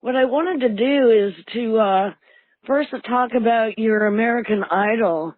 what I wanted to do is to first to talk about your American Idol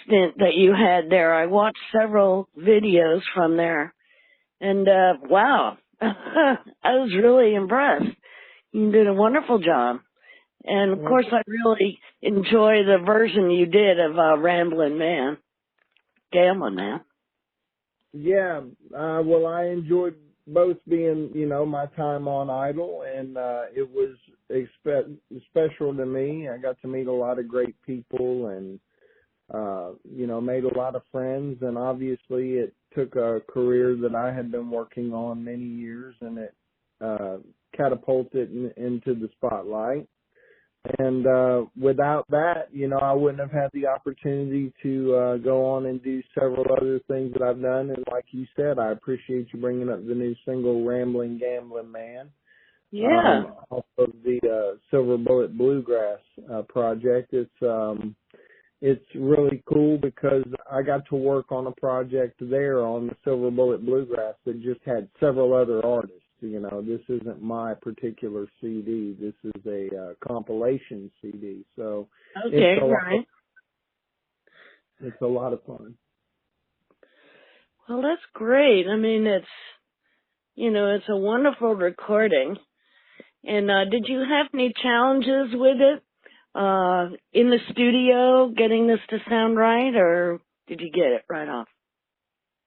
stint that you had there. I watched several videos from there, and wow, I was really impressed. You did a wonderful job. And of Well, course, I really enjoy the version you did of Ramblin' Man, Gambling Man. yeah, well, I enjoyed both being, my time on Idol, and it was special to me. I got to meet a lot of great people and, made a lot of friends, and obviously it took a career that I had been working on many years, and it catapulted into the spotlight. And without that, I wouldn't have had the opportunity to go on and do several other things that I've done. And like you said, I appreciate you bringing up the new single, Rambling Gambling Man, Yeah. off of the Silver Bullet Bluegrass project. It's really cool because I got to work on a project there on the Silver Bullet Bluegrass that just had several other artists. This isn't my particular CD. This is a compilation CD. So Okay, right. it's a lot of fun. Well, that's great. I mean, it's a wonderful recording. And did you have any challenges with it in the studio, getting this to sound right, or did you get it right off?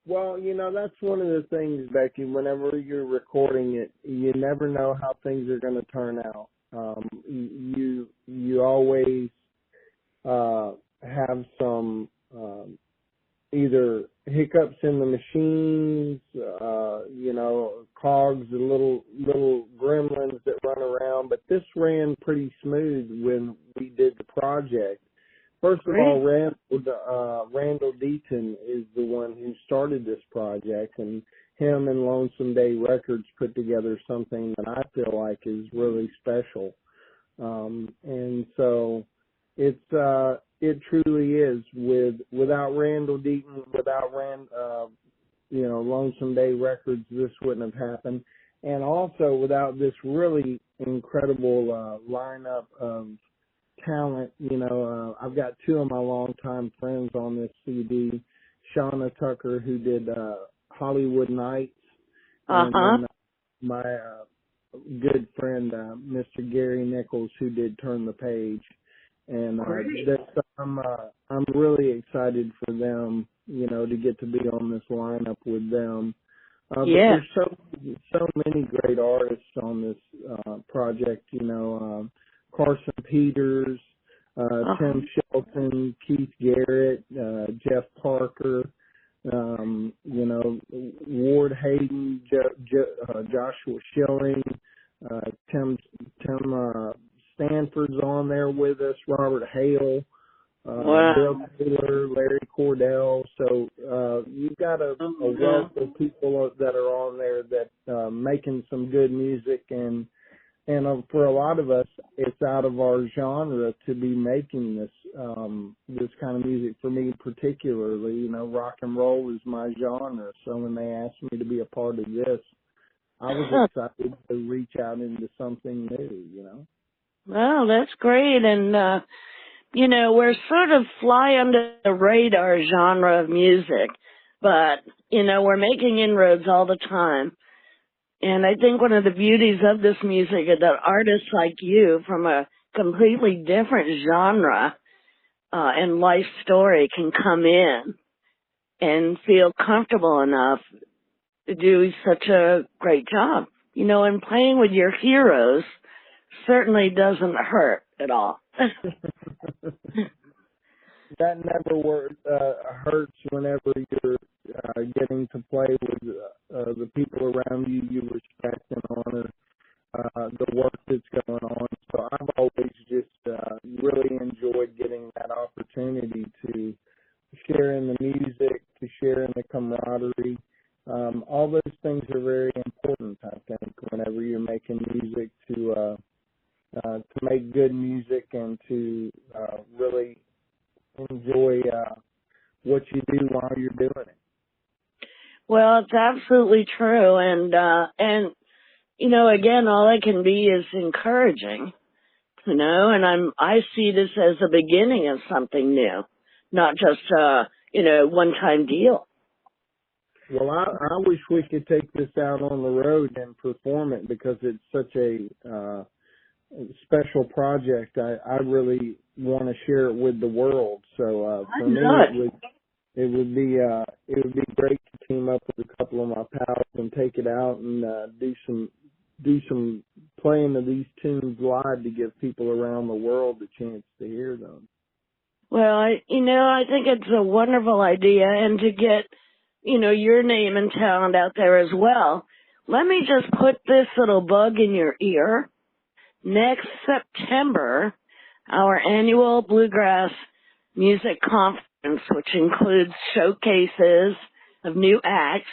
Well, that's one of the things, Becky. Whenever you're recording it, you never know how things are going to turn out. You always have some either hiccups in the machines, cogs, the little gremlins that run around. But this ran pretty smooth when we did the project. First of all, Randall Deaton is the one who started this project, and him and Lonesome Day Records put together something that I feel like is really special. And so it truly is. Without Randall Deaton, without Lonesome Day Records, this wouldn't have happened. And also without this really incredible lineup of talent, I've got two of my longtime friends on this CD, Shauna Tucker, who did Hollywood Nights, and then my good friend, Mr. Gary Nichols, who did Turn the Page. And I'm really excited for them, to get to be on this lineup with them. But there's so many great artists on this project, Carson Peters, Tim Shelton, Keith Garrett, Jeff Parker, Ward Hayden, Joshua Schilling, Tim Stanford's on there with us, Robert Hale, Bill Taylor, Larry Cordell. So you've got a wealth of people that are on there that making some good music, and for a lot of us, it's out of our genre to be making this kind of music. For me particularly, rock and roll is my genre. So when they asked me to be a part of this, I was excited to reach out into something new, Well, that's great. And, we're sort of fly under the radar genre of music, but, we're making inroads all the time. And I think one of the beauties of this music is that artists like you from a completely different genre and life story can come in and feel comfortable enough to do such a great job. And playing with your heroes certainly doesn't hurt at all. That never hurts whenever you're getting to play with the people around you you respect and honor the work that's going on. So I've always just really enjoyed getting that opportunity to share in the music, to share in the camaraderie. All those things are very important, I think, whenever you're making music, to make good music and to really enjoy what you do while you're doing it. Well, it's absolutely true, and again, all I can be is encouraging, and I see this as the beginning of something new, not just, one-time deal. Well, I wish we could take this out on the road and perform it because it's such a special project. I really want to share it with the world. So for I'm me, not. it would be great to team up with a couple of my pals and take it out and do some playing of these tunes live to give people around the world the chance to hear them. Well, I think it's a wonderful idea, and to get, your name and talent out there as well. Let me just put this little bug in your ear. Next September, our annual Bluegrass Music Conference, which includes showcases of new acts,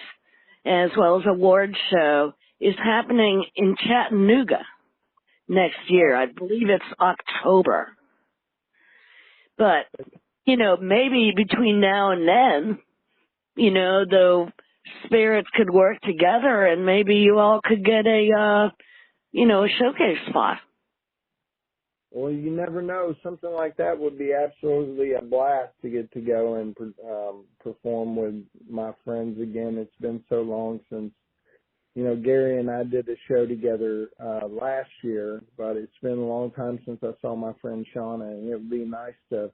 as well as award show, is happening in Chattanooga next year. I believe it's October. But, maybe between now and then, the spirits could work together and maybe you all could get a showcase spot. Well, you never know. Something like that would be absolutely a blast to get to go and perform with my friends again. It's been so long since, Gary and I did a show together last year, but it's been a long time since I saw my friend Shauna, and it would be nice to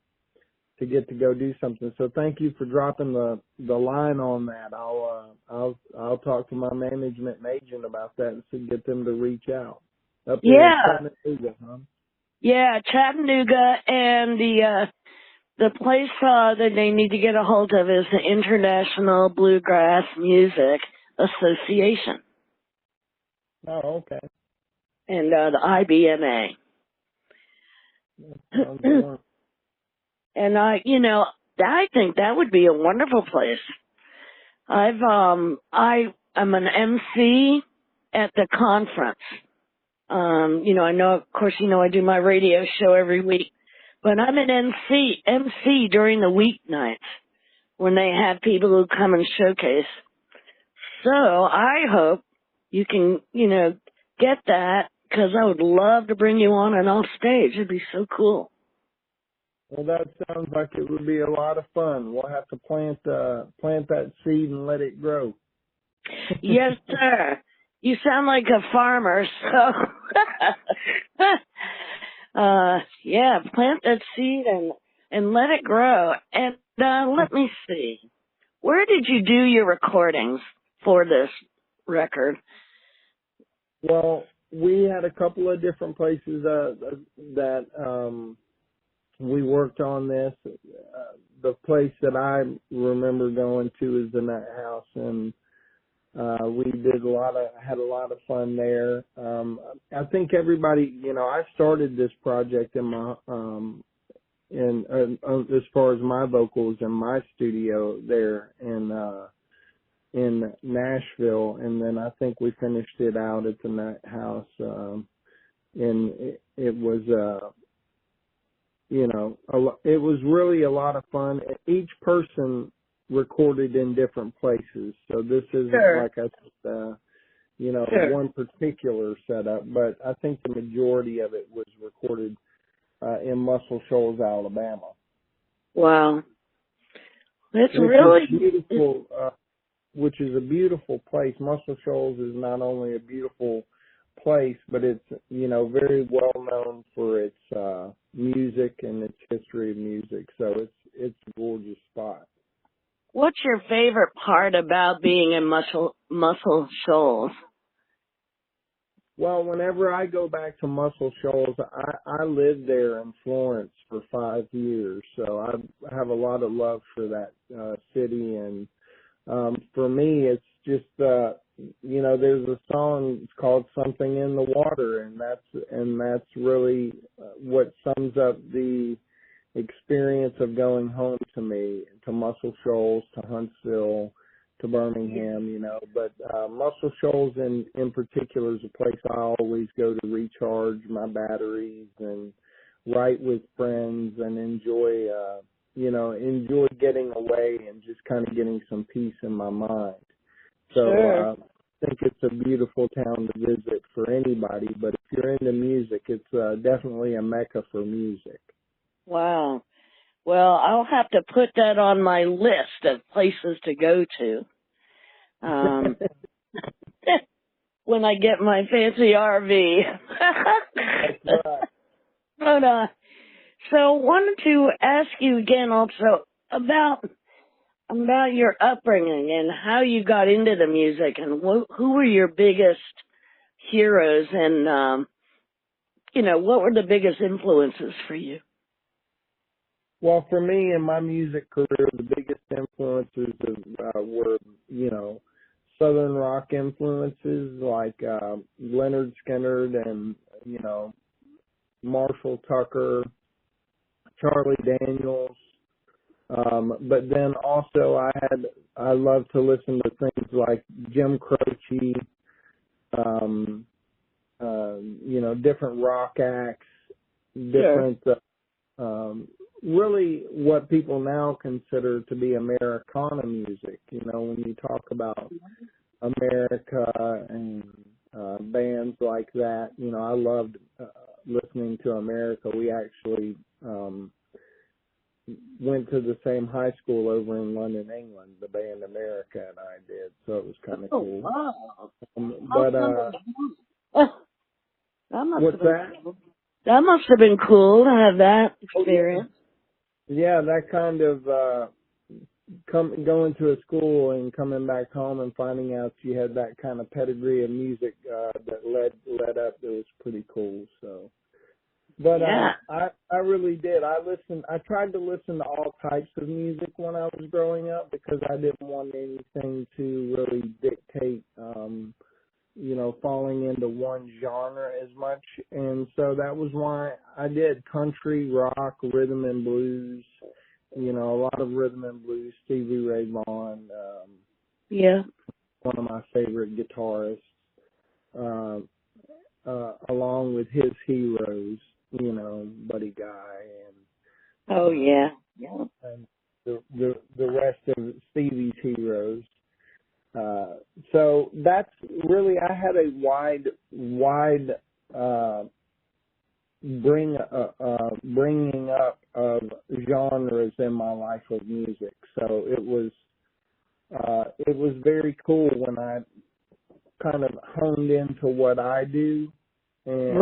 get to go do something. So thank you for dropping the line on that. I'll talk to my management and agent about that and see, get them to reach out. Up there in Chattanooga, huh? Yeah, Chattanooga, and the place that they need to get a hold of is the International Bluegrass Music Association. Oh, okay. And the IBMA. And I think that would be a wonderful place. I'm an MC at the conference. I know, of course, I do my radio show every week, but I'm an MC during the weeknights when they have people who come and showcase. So I hope you can, get that, because I would love to bring you on and off stage. It'd be so cool. Well, that sounds like it would be a lot of fun. We'll have to plant that seed and let it grow. Yes, sir. You sound like a farmer, so plant that seed and let it grow. And let me see. Where did you do your recordings for this record? Well, we had a couple of different places that we worked on this. The place that I remember going to is the Nut House, and we had a lot of fun there. I think everybody, I started this project in my as far as my vocals in my studio there in Nashville, and then I think we finished it out at the Nut House, and it was it was really a lot of fun. Each person recorded in different places, so this isn't like I said, one particular setup, but I think the majority of it was recorded in Muscle Shoals, Alabama. Wow, that's really beautiful. Which is a beautiful place. Muscle Shoals is not only a beautiful place, but it's very well known for its music and its history of music. So it's a gorgeous spot. What's your favorite part about being in Muscle Shoals? Well, whenever I go back to Muscle Shoals, I lived there in Florence for 5 years, so I have a lot of love for that city. And for me, it's just there's a song, it's called "Something in the Water," and that's really what sums up the experience of going home to me, to Muscle Shoals, to Huntsville, to Birmingham, but Muscle Shoals in particular is a place I always go to recharge my batteries and write with friends and enjoy getting away and just kind of getting some peace in my mind. So think it's a beautiful town to visit for anybody. But if you're into music, it's definitely a mecca for music. Wow. Well, I'll have to put that on my list of places to go to. When I get my fancy RV. That's right. But, so wanted to ask you again also about your upbringing and how you got into the music and who were your biggest heroes and, what were the biggest influences for you? Well, for me in my music career, the biggest influences were, Southern rock influences like Leonard Skinner and, Marshall Tucker, Charlie Daniels. But then also I love to listen to things like Jim Croce, different rock acts, different, really what people now consider to be Americana music. When you talk about America and bands like that, I loved listening to America. We actually went to the same high school over in London, England. The band America and I did, so it was kind of cool. Wow. What's that? Cool. That must have been cool to have that experience. Yeah, that kind of going to a school and coming back home and finding out you had that kind of pedigree of music that led up. It was pretty cool. So, but yeah. I really did. I tried to listen to all types of music when I was growing up because I didn't want anything to really dictate, falling into one genre as much. And so that was why I did country, rock, rhythm and blues. A lot of rhythm and blues. Stevie Ray Vaughan, one of my favorite guitarists, along with his heroes, Buddy Guy and the rest of Stevie's heroes. So that's really, I had a wide bringing up of genres in my life of music. So it was very cool when I kind of honed into what I do and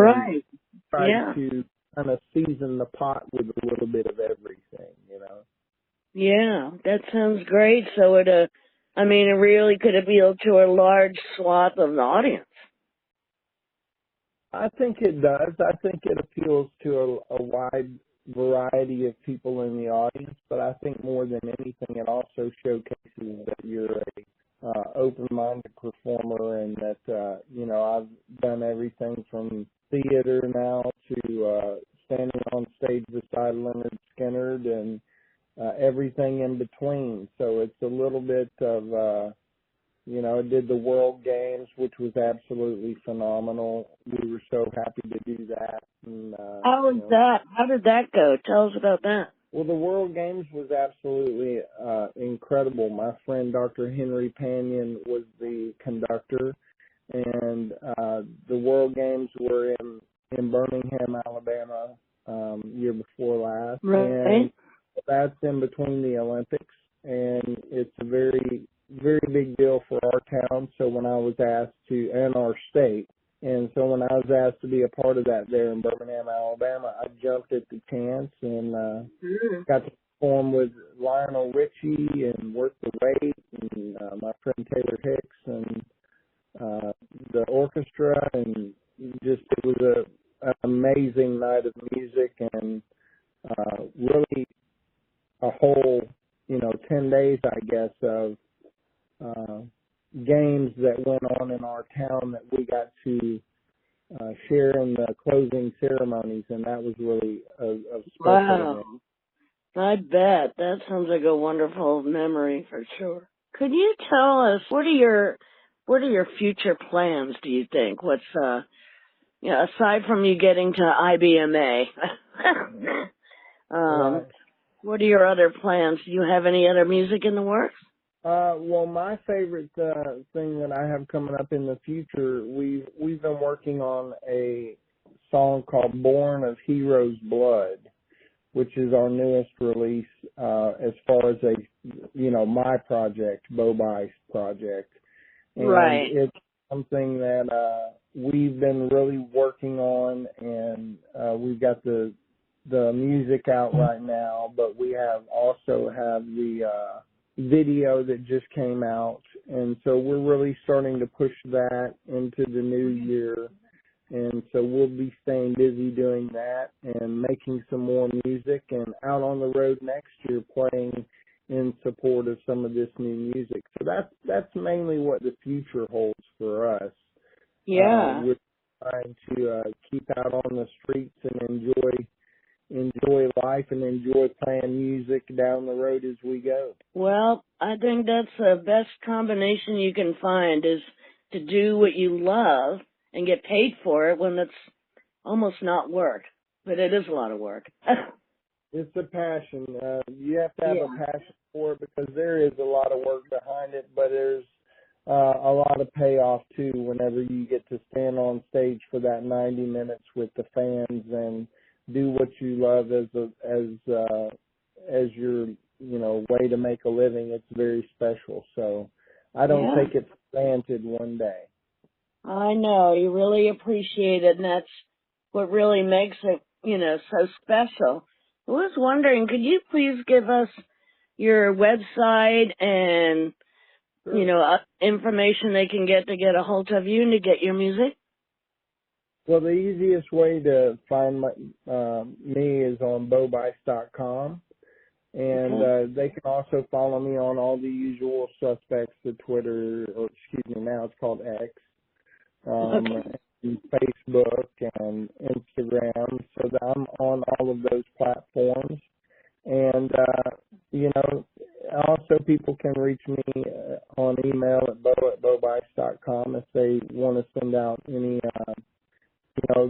tried to kind of season the pot with a little bit of everything, Yeah, that sounds great. So it really could appeal to a large swath of the audience. I think it does. I think it appeals to a wide variety of people in the audience, but I think more than anything, it also showcases that you're a open-minded performer and that, I've done everything from theater now to standing on stage beside Leonard Skinner and everything in between. So it's a little bit of, I did the World Games, which was absolutely phenomenal. We were so happy to do that. And, how was that? How did that go? Tell us about that. Well, the World Games was absolutely incredible. My friend Dr. Henry Panion was the conductor, and the World Games were in Birmingham, Alabama, year before last. Right. And that's in between the Olympics, and it's a very, very big deal for our town. So when I was asked to, and our state, and so when I was asked to be a part of that there in Birmingham, Alabama, I jumped at the chance and got to perform with Lionel Richie and Work the Weight and my friend Taylor Hicks and the orchestra, and just it was an amazing night of music and really a whole 10 days, I guess, of games that went on in our town that we got to share in the closing ceremonies, and that was really a special event. I bet. That sounds like a wonderful memory for sure. Could you tell us what are your future plans, do you think? What's aside from you getting to IBMA, Right. what are your other plans? Do you have any other music in the works? Well, my favorite thing that I have coming up in the future, we've been working on a song called "Born of Heroes' Blood," which is our newest release as far as my project, Bice project, and Right. it's something that we've been really working on, and we've got the music out right now, but we also have the video that just came out, and so we're really starting to push that into the new year. And so we'll be staying busy doing that and making some more music and out on the road next year playing in support of some of this new music. So that's mainly what the future holds for us. Yeah. We're trying to keep out on the streets and enjoy life and enjoy playing music down the road as we go. Well, I think that's the best combination you can find is to do what you love and get paid for it when it's almost not work, but it is a lot of work. It's a passion. You have to have a Yeah. passion for it because there is a lot of work behind it, but there's a lot of payoff too whenever you get to stand on stage for that 90 minutes with the fans and do what you love as your way to make a living. It's very special. So I don't Yeah. take it for granted one day. I know. You really appreciate it, and that's what really makes it, so special. I was wondering, could you please give us your website and, Sure. information they can get to get a hold of you and to get your music? Well, the easiest way to find me is on bobice.com. And Okay. they can also follow me on all the usual suspects, the Twitter, or excuse me, now it's called X, Okay. and Facebook and Instagram, so that I'm on all of those platforms. And, also people can reach me on email at bo@bobice.com if they want to send out any a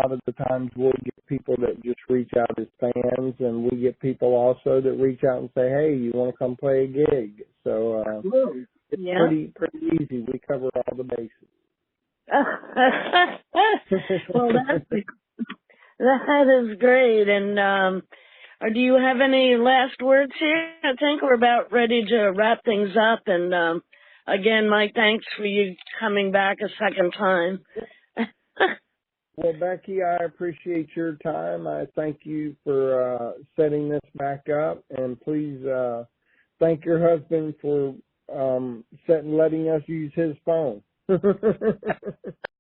lot of the times we'll get people that just reach out as fans, and we get people also that reach out and say, "Hey, you want to come play a gig?" So Cool. it's Yeah. pretty easy. We cover all the bases. Well, that is great. And do you have any last words here? I think we're about ready to wrap things up. And again, Mike, thanks for you coming back a second time. Well, Becky, I appreciate your time. I thank you for setting this back up, and please thank your husband for letting us use his phone.